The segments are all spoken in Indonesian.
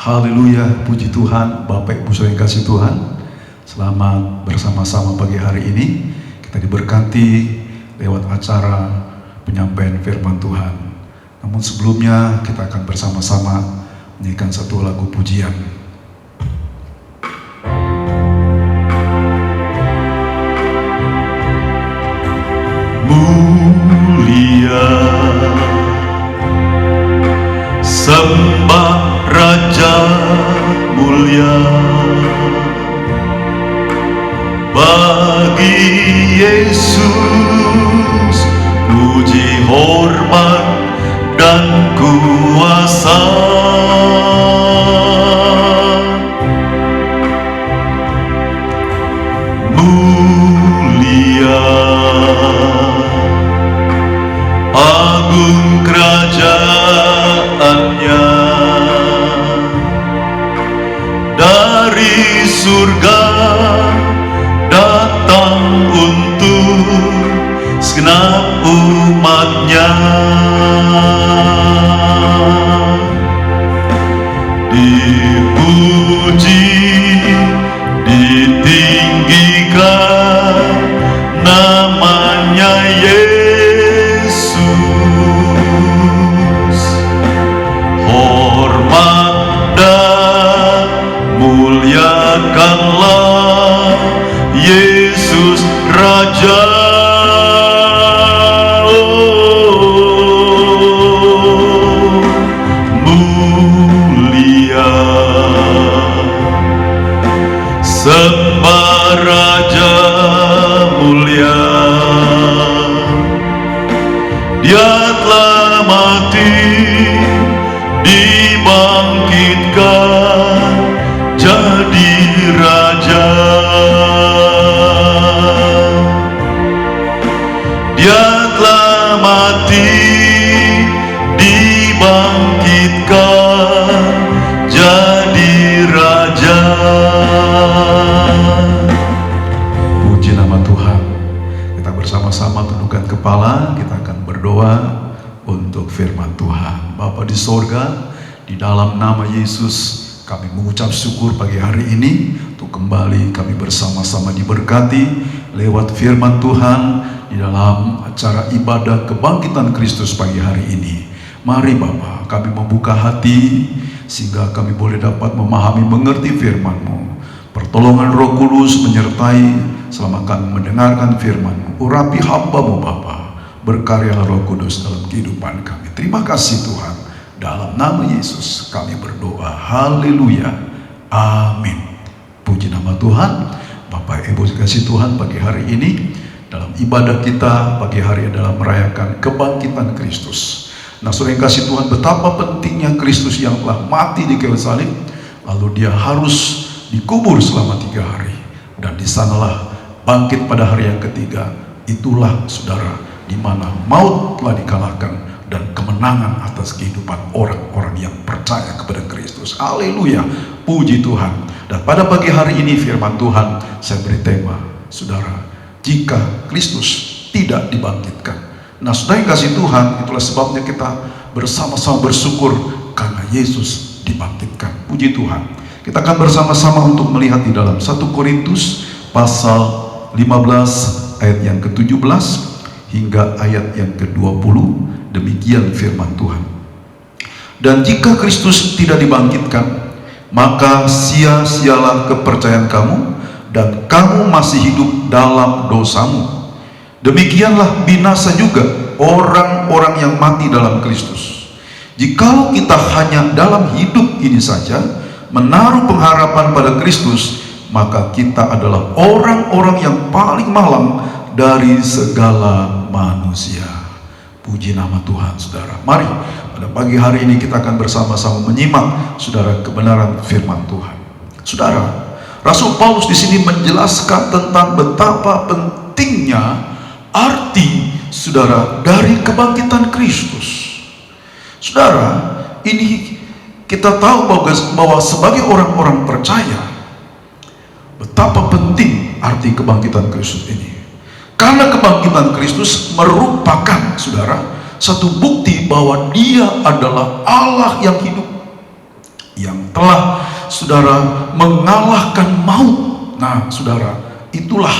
Haleluya, puji Tuhan. Bapak Ibu Saudara yang kasih Tuhan, selamat bersama-sama pagi hari ini. Kita diberkati lewat acara penyampaian firman Tuhan. Namun sebelumnya kita akan bersama-sama menyanyikan satu lagu pujian. Mulia, sembah Raja mulia, bagi Yesus puji hormat dan kuasa. Mulia, agung kerajaannya, dari surga datang untuk segenap umatnya. Dipuji, ditinggikan namanya Yesus. Hormat dan muliakanlah Yesus Raja. Mulia, sembah Raja mulia. Dia telah mati, dibangkitkan jadi Raja. Dia telah mati, dibangkitkan jadi Raja. Puji nama Tuhan. Kita bersama-sama tundukkan kepala, kita akan berdoa untuk firman Tuhan. Bapa di sorga, di dalam nama Yesus kami mengucap syukur pagi hari ini untuk kembali kami bersama-sama diberkati lewat firman Tuhan di dalam acara ibadah kebangkitan Kristus pagi hari ini. Mari Bapa, kami membuka hati sehingga kami boleh dapat memahami, mengerti firman-Mu. Pertolongan Roh Kudus menyertai selama kami mendengarkan firman-Mu. Urapi hamba-Mu Bapa, berkaryalah Roh Kudus dalam kehidupan kami. Terima kasih Tuhan. Dalam nama Yesus kami berdoa. Haleluya. Amin. Puji nama Tuhan. Bapak Ibu kasih Tuhan, pagi hari ini dalam ibadah kita pagi hari adalah merayakan kebangkitan Kristus. Nah, saudara yang kasih Tuhan, betapa pentingnya Kristus yang telah mati di kayu salib, lalu dia harus dikubur selama 3 hari, dan di sanalah bangkit pada hari yang ketiga. Itulah saudara, di mana maut telah dikalahkan dan kemenangan atas kehidupan orang-orang yang percaya kepada Kristus. Haleluya, puji Tuhan. Dan pada pagi hari ini firman Tuhan saya beri tema, saudara, jika Kristus tidak dibangkitkan. Nah, saudara yang kasih Tuhan, itulah sebabnya kita bersama-sama bersyukur karena Yesus dibangkitkan. Puji Tuhan. Kita akan bersama-sama untuk melihat di dalam 1 Korintus pasal 15 ayat yang ke-17 hingga ayat yang ke-20. Demikian firman Tuhan. Dan jika Kristus tidak dibangkitkan, maka sia-sialah kepercayaan kamu, dan kamu masih hidup dalam dosamu. Demikianlah binasa juga orang-orang yang mati dalam Kristus. Jikalau kita hanya dalam hidup ini saja menaruh pengharapan pada Kristus, maka kita adalah orang-orang yang paling malang dari segala manusia. Puji nama Tuhan, saudara. Mari pada pagi hari ini kita akan bersama-sama menyimak, saudara, kebenaran firman Tuhan. Saudara, Rasul Paulus di sini menjelaskan tentang betapa pentingnya arti, saudara, dari kebangkitan Kristus. Saudara, ini kita tahu bahwa sebagai orang-orang percaya, betapa penting arti kebangkitan Kristus ini. Karena kebangkitan Kristus merupakan, saudara, satu bukti bahwa dia adalah Allah yang hidup, yang telah saudara mengalahkan maut. Nah saudara, itulah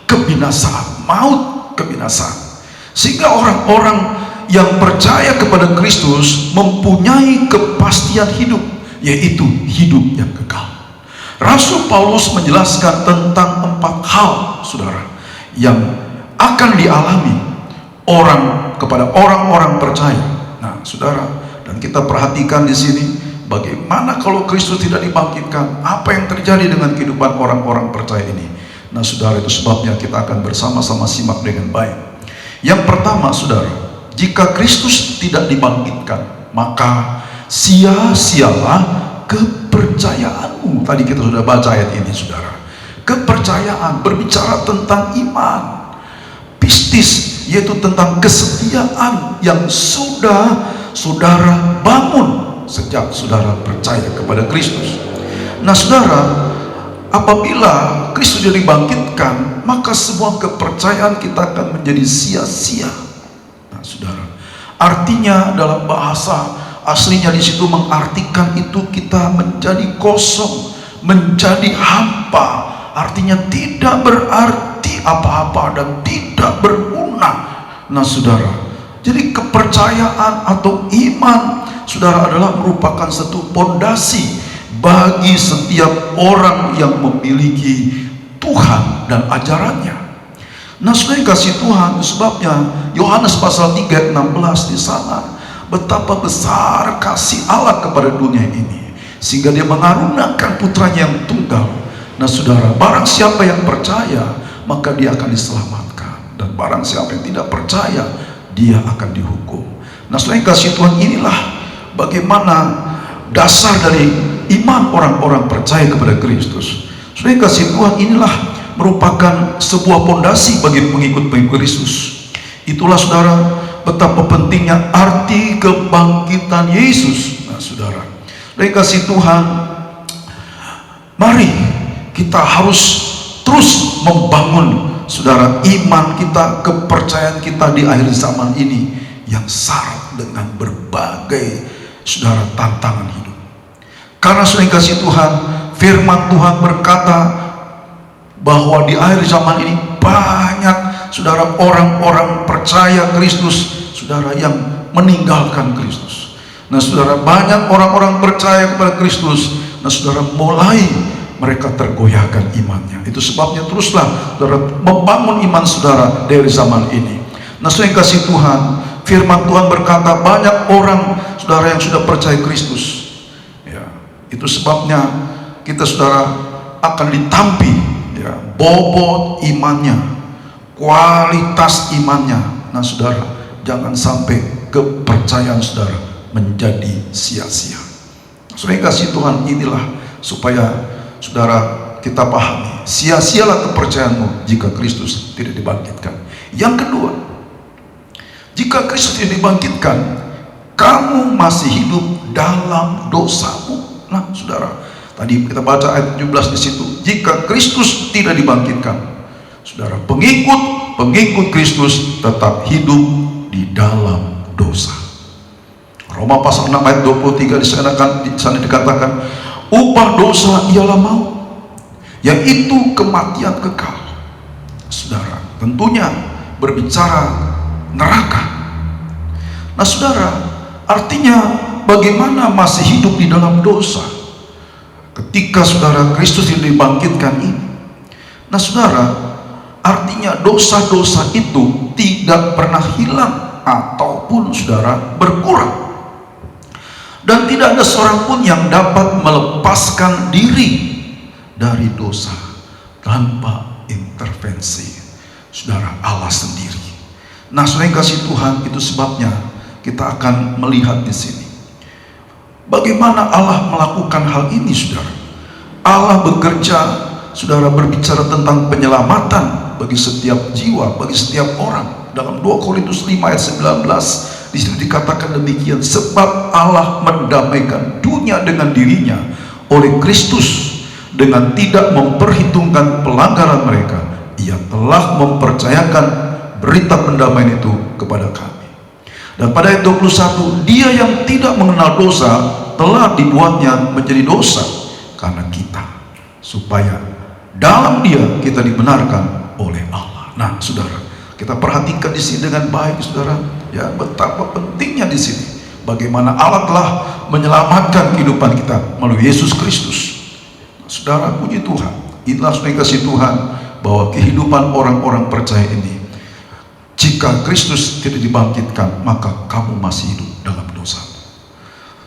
kebinasaan, maut, kebinasaan. Sehingga orang-orang yang percaya kepada Kristus mempunyai kepastian hidup, yaitu hidup yang kekal. Rasul Paulus menjelaskan tentang 4 hal saudara yang akan dialami kepada orang-orang percaya. Nah saudara, dan kita perhatikan di sini bagaimana kalau Kristus tidak dibangkitkan, apa yang terjadi dengan kehidupan orang-orang percaya ini. Nah saudara, itu sebabnya kita akan bersama-sama simak dengan baik. Yang pertama saudara, jika Kristus tidak dibangkitkan, maka sia-sialah kepercayaanmu. Tadi kita sudah baca ayat ini saudara. Kepercayaan berbicara tentang iman, pistis, yaitu tentang kesetiaan yang sudah saudara bangun sejak saudara percaya kepada Kristus. Nah saudara, apabila Kristus sudah dibangkitkan, maka semua kepercayaan kita akan menjadi sia-sia. Nah saudara, artinya dalam bahasa aslinya di situ mengartikan itu kita menjadi kosong, menjadi hampa. Artinya tidak berarti apa-apa dan tidak berguna. Nah saudara, jadi kepercayaan atau iman saudara adalah merupakan satu pondasi bagi setiap orang yang memiliki Tuhan dan ajarannya. Nah saudara kasih Tuhan, sebabnya Yohanes pasal 3 ayat 16 di sana, betapa besar kasih Allah kepada dunia ini sehingga dia mengaruniakan putranya yang tunggal. Nah saudara, barang siapa yang percaya maka dia akan diselamatkan, dan barang siapa yang tidak percaya dia akan dihukum. Nah saudara kasih Tuhan, inilah bagaimana dasar dari iman orang-orang percaya kepada Kristus. Saudara kasih Tuhan, inilah merupakan sebuah pondasi bagi pengikut-pengikut Kristus. Itulah saudara betapa pentingnya arti kebangkitan Yesus. Nah saudara kasih Tuhan, mari kita harus terus membangun saudara iman kita, kepercayaan kita di akhir zaman ini yang syarat dengan berbagai saudara tantangan hidup. Karena saudara kasih Tuhan, firman Tuhan berkata bahwa di akhir zaman ini banyak saudara orang-orang percaya Kristus saudara yang meninggalkan Kristus. Nah saudara, banyak orang-orang percaya kepada Kristus. Nah saudara, mulai mereka tergoyahkan imannya. Itu sebabnya teruslah saudara membangun iman saudara dari zaman ini. Nah saudara kasih Tuhan, firman Tuhan berkata banyak orang saudara yang sudah percaya Kristus. Ya, itu sebabnya kita saudara akan ditampi ya, bobot imannya, kualitas imannya. Nah saudara, jangan sampai kepercayaan saudara menjadi sia-sia. Saudara kasih Tuhan, inilah supaya saudara kita pahami, sia-sialah kepercayaanmu jika Kristus tidak dibangkitkan. Yang kedua, jika Kristus tidak dibangkitkan, kamu masih hidup dalam dosamu. Nah saudara, tadi kita baca ayat 17 di situ, jika Kristus tidak dibangkitkan, saudara, pengikut Kristus tetap hidup di dalam dosa. Roma pasal 6 ayat 23 di sana dikatakan, upah dosa ialah maut, yaitu kematian kekal. Saudara, tentunya berbicara neraka. Nah saudara, artinya bagaimana masih hidup di dalam dosa ketika saudara Kristus ini dibangkitkan ini. Nah saudara, artinya dosa-dosa itu tidak pernah hilang ataupun saudara berkurang. Dan tidak ada seorang pun yang dapat melepaskan diri dari dosa tanpa intervensi saudara Allah sendiri. Nah saudara kasih Tuhan, itu sebabnya kita akan melihat di sini bagaimana Allah melakukan hal ini saudara. Allah bekerja saudara, berbicara tentang penyelamatan bagi setiap jiwa, bagi setiap orang. Dalam 2 Korintus 5 ayat 19 di situ dikatakan demikian, sebab Allah mendamaikan dunia dengan dirinya oleh Kristus dengan tidak memperhitungkan pelanggaran mereka. Ia telah mempercayakan berita pendamaian itu kepada kami. Dan pada ayat 21, dia yang tidak mengenal dosa telah dibuatnya menjadi dosa karena kita, supaya dalam dia kita dibenarkan oleh Allah. Nah, saudara, kita perhatikan di sini dengan baik, saudara, ya, betapa pentingnya di sini bagaimana Allah telah menyelamatkan kehidupan kita melalui Yesus Kristus. Nah, saudara, puji Tuhan. Inilah sudah kasih Tuhan bahwa kehidupan orang-orang percaya ini, jika Kristus tidak dibangkitkan, maka kamu masih hidup dalam dosa.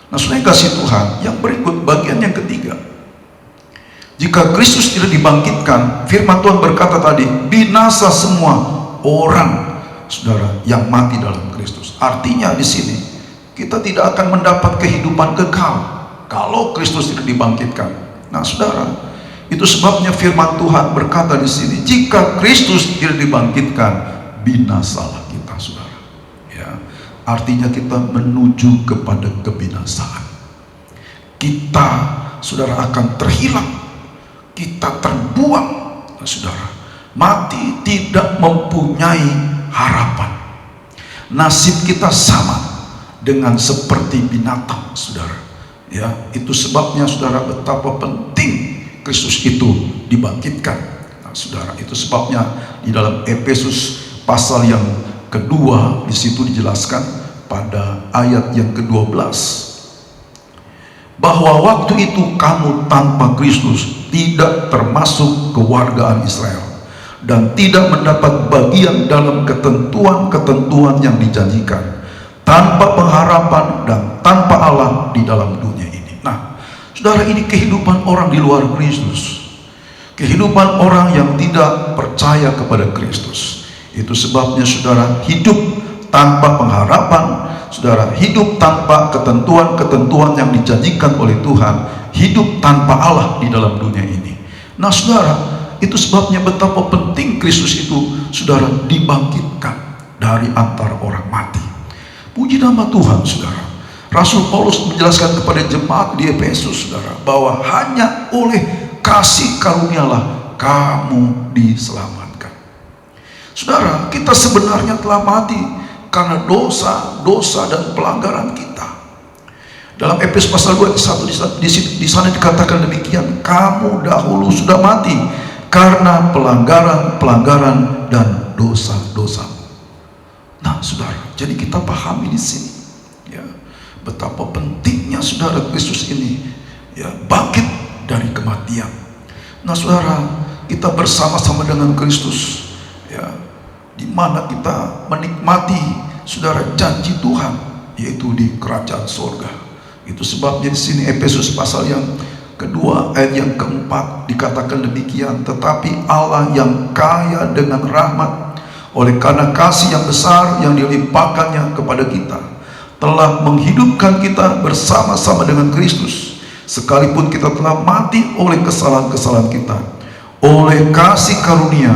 Nah, sudah kasih Tuhan, yang berikut bagian yang ketiga. Jika Kristus tidak dibangkitkan, firman Tuhan berkata tadi, binasa semua orang, saudara, yang mati dalam Kristus. Artinya di sini kita tidak akan mendapat kehidupan kekal kalau Kristus tidak dibangkitkan. Nah, saudara, itu sebabnya firman Tuhan berkata di sini, jika Kristus tidak dibangkitkan, binasalah kita, saudara. Ya, artinya kita menuju kepada kebinasaan. Kita, saudara, akan terhilang. Kita terbuang. Nah, saudara, mati tidak mempunyai harapan. Nasib kita sama dengan seperti binatang, saudara. Ya, itu sebabnya, saudara, betapa penting Kristus itu dibangkitkan. Nah, saudara, itu sebabnya di dalam Efesus pasal yang kedua, di situ dijelaskan pada ayat yang ke-12 bahwa waktu itu kamu tanpa Kristus tidak termasuk kewargaan Israel dan tidak mendapat bagian dalam ketentuan-ketentuan yang dijanjikan, tanpa pengharapan dan tanpa Allah di dalam dunia ini. Nah, saudara, ini kehidupan orang di luar Kristus, kehidupan orang yang tidak percaya kepada Kristus. Itu sebabnya, saudara, hidup tanpa pengharapan, saudara, hidup tanpa ketentuan-ketentuan yang dijanjikan oleh Tuhan, hidup tanpa Allah di dalam dunia ini. Nah, saudara, itu sebabnya betapa penting Kristus itu, saudara, dibangkitkan dari antara orang mati. Puji nama Tuhan, saudara. Rasul Paulus menjelaskan kepada jemaat di Efesus, saudara, bahwa hanya oleh kasih karunialah kamu diselamatkan. Saudara, kita sebenarnya telah mati karena dosa dan pelanggaran kita. Dalam Efesus pasal 2 di sana dikatakan demikian, kamu dahulu sudah mati karena pelanggaran dan dosa-dosa. Nah, saudara, jadi kita pahami di sini, ya, betapa pentingnya, saudara, Kristus ini, ya, bangkit dari kematian. Nah, saudara, kita bersama-sama dengan Kristus, ya, di mana kita menikmati, saudara, janji Tuhan, yaitu di kerajaan sorga. Itu sebabnya di sini Efesus pasal yang kedua ayat yang keempat dikatakan demikian, tetapi Allah yang kaya dengan rahmat oleh karena kasih yang besar yang dilimpahkannya kepada kita, telah menghidupkan kita bersama-sama dengan Kristus, sekalipun kita telah mati oleh kesalahan-kesalahan kita. Oleh kasih karunia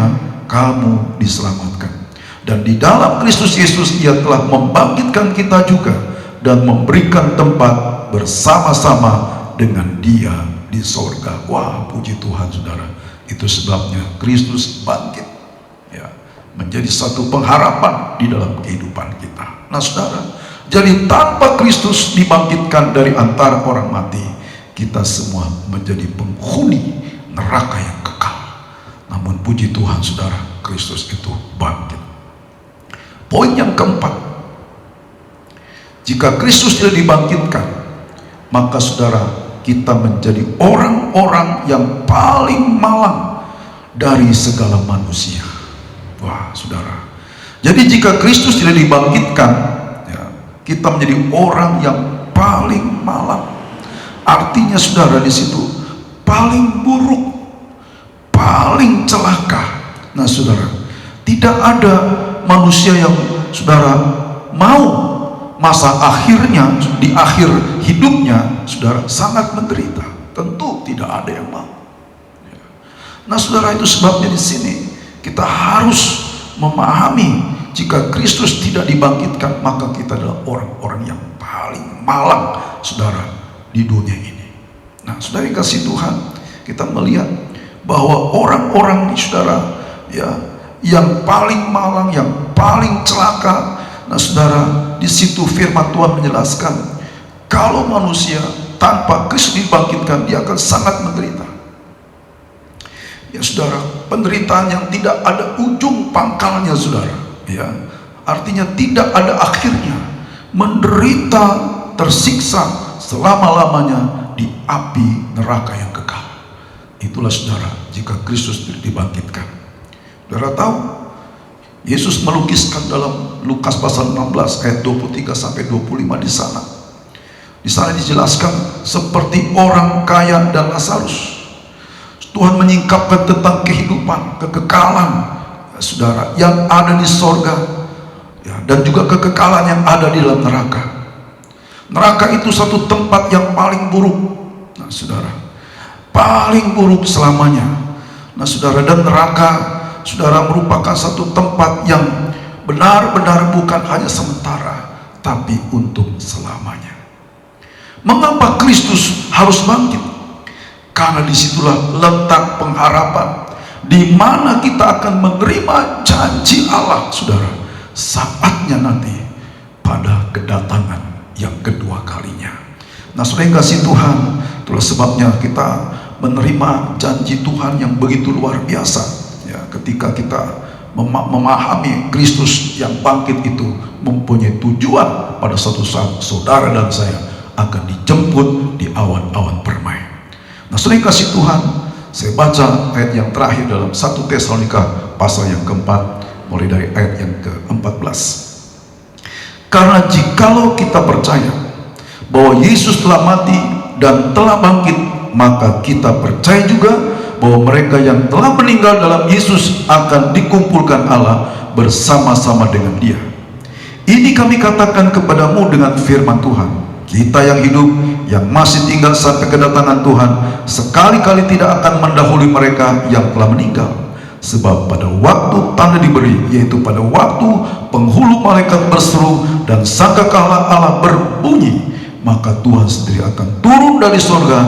kamu diselamatkan, dan di dalam Kristus Yesus Ia telah membangkitkan kita juga dan memberikan tempat bersama-sama dengan Dia di sorga. Wah, puji Tuhan, saudara. Itu sebabnya Kristus bangkit, ya, menjadi satu pengharapan di dalam kehidupan kita. Nah, saudara, jadi tanpa Kristus dibangkitkan dari antara orang mati, kita semua menjadi penghuni neraka yang kekal. Namun puji Tuhan, saudara, Kristus itu bangkit. Poin yang keempat, jika Kristus tidak dibangkitkan, maka, saudara, kita menjadi orang-orang yang paling malang dari segala manusia. Wah, saudara, jadi jika Kristus tidak dibangkitkan, ya, kita menjadi orang yang paling malang. Artinya, saudara, di situ paling buruk, paling celaka. Nah, saudara, tidak ada manusia yang, saudara, mau masa akhirnya, di akhir hidupnya, saudara, sangat menderita. Tentu tidak ada yang mau. Nah, saudara, itu sebabnya di sini kita harus memahami, jika Kristus tidak dibangkitkan, maka kita adalah orang-orang yang paling malang, saudara, di dunia ini. Nah, saudara yang kasih Tuhan, kita melihat bahwa orang-orang, saudara, ya, yang paling malang, yang paling celaka, Nah saudara, di situ firman Tuhan menjelaskan, kalau manusia tanpa Kristus dibangkitkan, dia akan sangat menderita. Ya saudara, penderitaan yang tidak ada ujung pangkalnya saudara, ya, artinya tidak ada akhirnya, menderita, tersiksa selama-lamanya di api neraka yang kekal. Itulah saudara, jika Kristus dibangkitkan. Saudara tahu, Yesus melukiskan dalam Lukas pasal 16 ayat 23 sampai 25 di sana. Di sana dijelaskan seperti orang kaya dan Lazarus. Tuhan menyingkapkan tentang kehidupan, kekekalan, ya, saudara, yang ada di sorga, ya, dan juga kekekalan yang ada di dalam neraka. Neraka itu satu tempat yang paling buruk, nah saudara, paling buruk selamanya. Nah saudara, dan neraka, saudara, merupakan satu tempat yang benar-benar bukan hanya sementara, tapi untuk selamanya. Mengapa Kristus harus bangkit? Karena disitulah letak pengharapan, di mana kita akan menerima janji Allah, saudara, saatnya nanti pada kedatangan yang kedua kalinya. Nah saudara yang kasih Tuhan, itulah sebabnya kita menerima janji Tuhan yang begitu luar biasa, ya, ketika kita memahami Kristus yang bangkit itu mempunyai tujuan pada suatu saat saudara dan saya akan dijemput di awan-awan permai. Nah saudara yang kasih Tuhan, saya baca ayat yang terakhir dalam 1 Tesalonika pasal yang keempat, mulai dari ayat yang ke-14. Karena jikalau kita percaya bahwa Yesus telah mati dan telah bangkit, maka kita percaya juga bahwa mereka yang telah meninggal dalam Yesus akan dikumpulkan Allah bersama-sama dengan Dia. Ini kami katakan kepadamu dengan firman Tuhan, kita yang hidup, yang masih tinggal sampai kedatangan Tuhan, sekali-kali tidak akan mendahului mereka yang telah meninggal. Sebab pada waktu tanda diberi, yaitu pada waktu penghulu malaikat berseru dan sangkakala Allah berbunyi, maka Tuhan sendiri akan turun dari surga,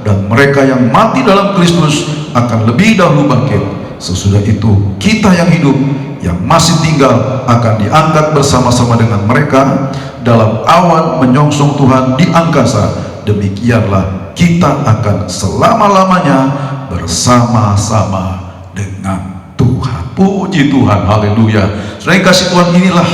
dan mereka yang mati dalam Kristus akan lebih dahulu bangkit. Sesudah itu kita yang hidup, yang masih tinggal, akan diangkat bersama-sama dengan mereka dalam awan menyongsong Tuhan di angkasa. Demikianlah kita akan selama-lamanya bersama-sama dengan Tuhan. Puji Tuhan, haleluya. Saudara yang kasih Tuhan, inilah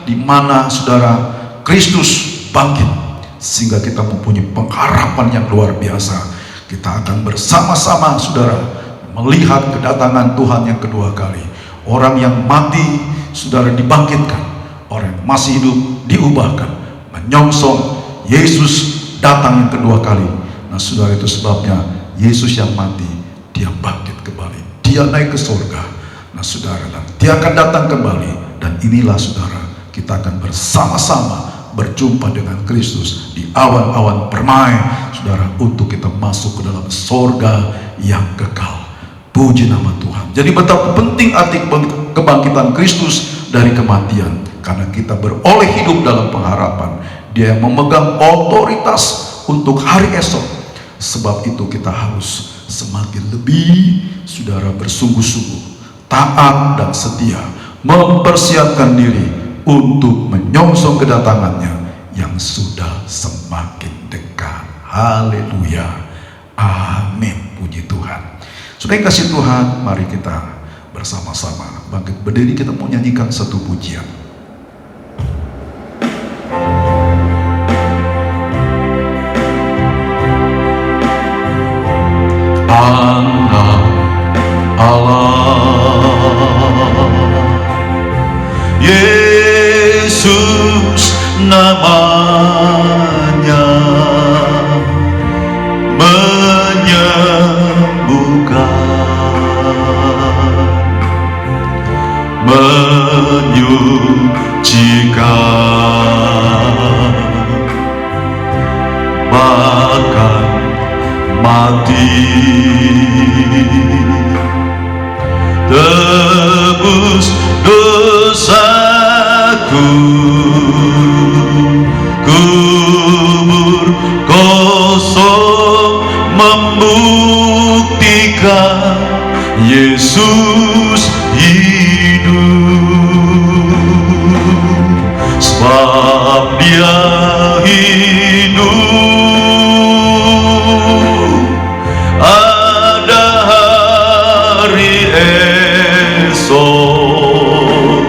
di mana saudara Kristus bangkit, sehingga kita mempunyai pengharapan yang luar biasa. Kita akan bersama-sama saudara melihat kedatangan Tuhan yang kedua kali. Orang yang mati saudara dibangkitkan, orang yang masih hidup diubahkan, menyongsong Yesus datang yang kedua kali. Nah saudara, itu sebabnya Yesus yang mati, dia bangkit kembali, dia naik ke surga. Nah saudara, dan dia akan datang kembali. Dan inilah saudara, kita akan bersama-sama berjumpa dengan Kristus di awan-awan permai, saudara, untuk kita masuk ke dalam surga yang kekal. Puji nama Tuhan. Jadi betapa penting arti kebangkitan Kristus dari kematian, karena kita beroleh hidup dalam pengharapan. Dia yang memegang otoritas untuk hari esok. Sebab itu kita harus semakin lebih saudara bersungguh-sungguh, taat dan setia, mempersiapkan diri untuk menyongsong kedatangannya yang sudah semakin dekat. Haleluya, amin. Puji Tuhan. Sudah kasih Tuhan, mari kita bersama-sama bangkit berdiri. Kita mau nyanyikan satu pujian. Anak Allah, Yesus namanya, menyembuhkan, menyucikan, bahkan mati, tebus dosaku, kubur kosong membuktikan Yesus hidup. Dia hidup, ada hari esok,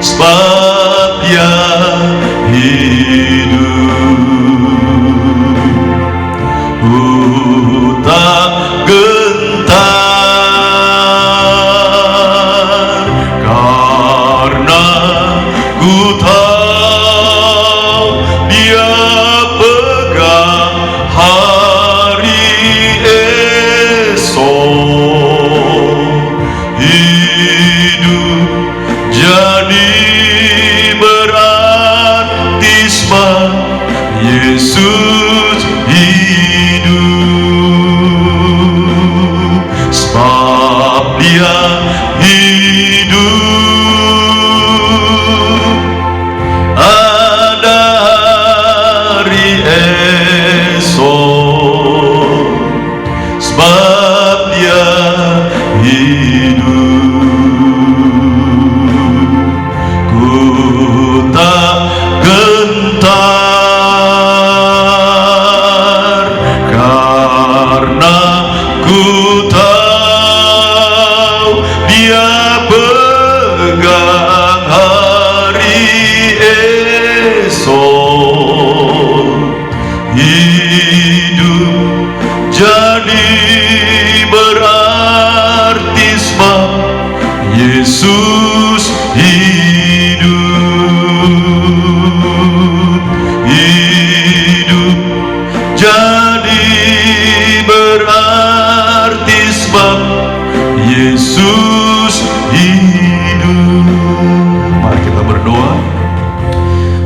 sebab Dia hidup. Ku tak gentar, karena ku tahu Dia pegang hari esok. Hidup jadi berarti sebab Yesus hidup, sebab Dia hidup, ada hari esok, sebab Dia hidup. Ku tak gentar, karena ku tahu Dia pegang hari esok. Hidup jadi berarti sebab Yesus hidup. Hidup jadi berarti sebab Yesus hidup. Mari kita berdoa.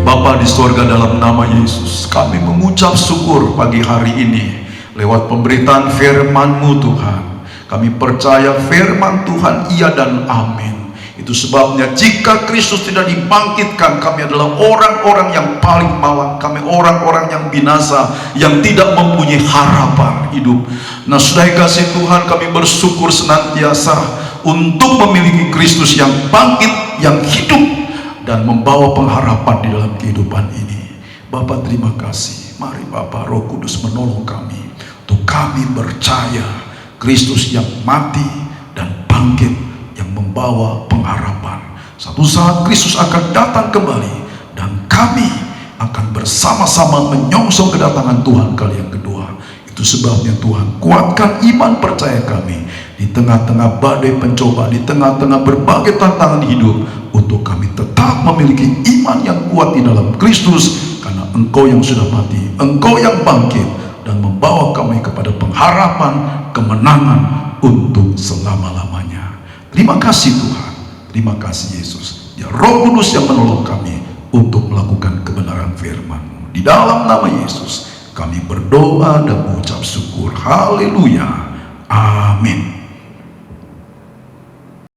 Bapa di sorga, dalam nama Yesus kami mengucap syukur pagi hari ini lewat pemberitaan firman-Mu Tuhan. Kami percaya firman Tuhan iya dan amin. Itu sebabnya jika Kristus tidak dibangkitkan, kami adalah orang-orang yang paling malang. Kami orang-orang yang binasa, yang tidak mempunyai harapan hidup. Nah, saudara kasih Tuhan, kami bersyukur senantiasa untuk memiliki Kristus yang bangkit, yang hidup, dan membawa pengharapan di dalam kehidupan ini. Bapa, terima kasih. Mari Bapa, Roh Kudus menolong kami untuk kami percaya Kristus yang mati dan bangkit, yang membawa pengharapan. Satu saat Kristus akan datang kembali, dan kami akan bersama-sama menyongsong kedatangan Tuhan kali yang kedua. Itu sebabnya Tuhan, kuatkan iman percaya kami di tengah-tengah badai pencobaan, di tengah-tengah berbagai tantangan hidup, untuk kami tetap memiliki iman yang kuat di dalam Kristus, karena Engkau yang sudah mati, Engkau yang bangkit, dan membawa kami kepada pengharapan, kemenangan untuk selama-lamanya. Terima kasih Tuhan, terima kasih Yesus. Ya Roh Kudus yang menolong kami untuk melakukan kebenaran firman-Mu. Di dalam nama Yesus kami berdoa dan mengucap syukur. Haleluya. Amin.